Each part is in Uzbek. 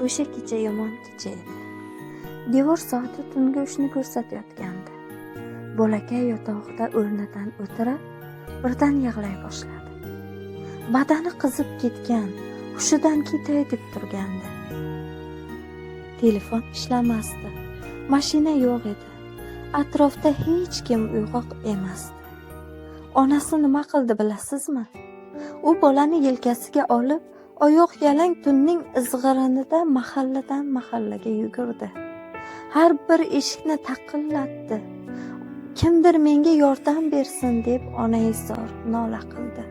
O'sha kecha yomon kecha edi. Devor soati tungi 3ni ko'rsatayotgandi. Bolakay yotog'ida o'rnidan o'tirib, birdan yig'lay boshladi. Badani qizib ketgan, hushidan ketay deb turgandi. Telefon ishlamasdi. Mashina yo'q edi. Atrofda hech kim uyg'oq emasdi. Onasi nima qildi bilasizmi? U bolani yelkasiga olib, oyoq yalang tunning izg'irinida mahalladan mahallaga yugurdi. Har bir eshikni taqillatdi. Kimdir menga yordam bersin deb onaizor nola qildi.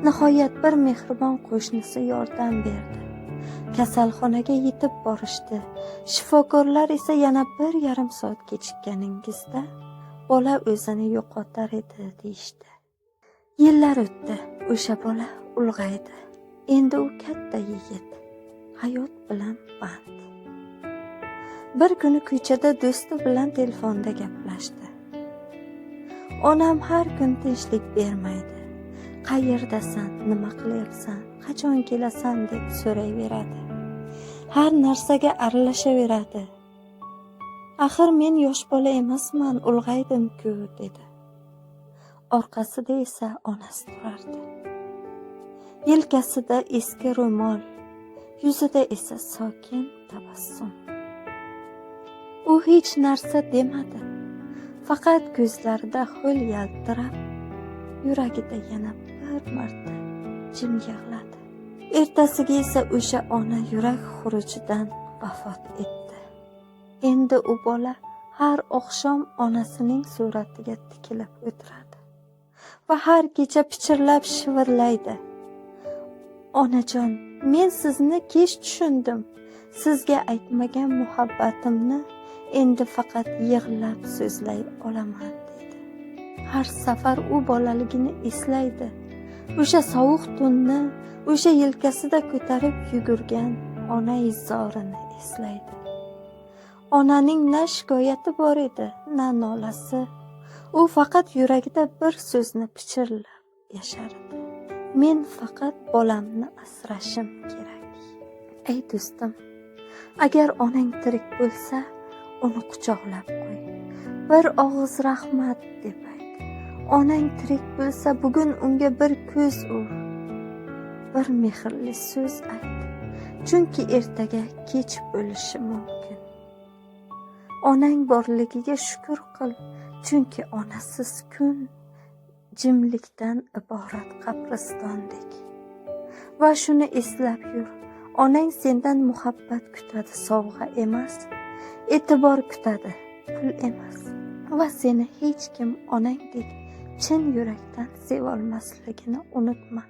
Nihoyat bir mehribon qo'shnisi yordam berdi. Kasalxonaga yetib borishdi. Shifokorlar esa yana 1,5 soat kechikkaningizda bola o'zini yo'qotar edi deyishdi. Yillar o'tdi. O'sha bola ulg'aydi. Endi u katta yigit. Hayot bilan band. Bir kuni ko'chada do'sti bilan telefonda gaplashdi. Onam har kun tinchlik bermaydi. Qayerdasan, nima qilyapsan, qachon kelasan deb so'rayveradi. Har narsaga aralashaveradi. Axir men yosh bola emasman, ulg'aydim-ku dedi. Orqasida esa onasi turardi. Yelkasida eski ro'mol, yuzida esa sokin tabassum. U hech narsa demadi. Faqat ko'zlarida ho'l yaltirab, yuragida yana bir marta jim yig'ladi. Ertasiga esa o'sha ona yurak xurujidan vafot etdi. Endi u bola har oqshom onasining suratiga tikilib o'tiradi va har kecha pichirlab shivirlaydi. Onajon, men sizni kech tushundim. Sizga aytmagan muhabbatimni endi faqat yig'lab so'zlay olaman dedi. Har safar u bolaligini eslaydi. O'sha sovuq tunni, o'sha yelkasida ko'tarib yugurgan ona izzorini eslaydi. Onaning na shikoyati bor edi, na nolasi. U faqat yuragida bir so'zni pichirlab yashardi. Men faqat bolamni asrashim kerak. Ey do'stim, agar onang tirik bo'lsa, uni quchoqlab qo'y. Bir og'iz rahmat deb ayt. Onang tirik bo'lsa, bugun unga bir ko'z ur. Bir mehrli so'z ayt. Chunki ertaga kech bo'lishi mumkin. Onang borligiga shukr qil, chunki onasiz kun jimlikdan iborat qabristondek. Va shuni eslab yur. Onang sendan muhabbat kutadi, sovg'a emas. E'tibor kutadi, pul emas. Va seni hech kim onangdek chin yurakdan sevolmasligini unutma.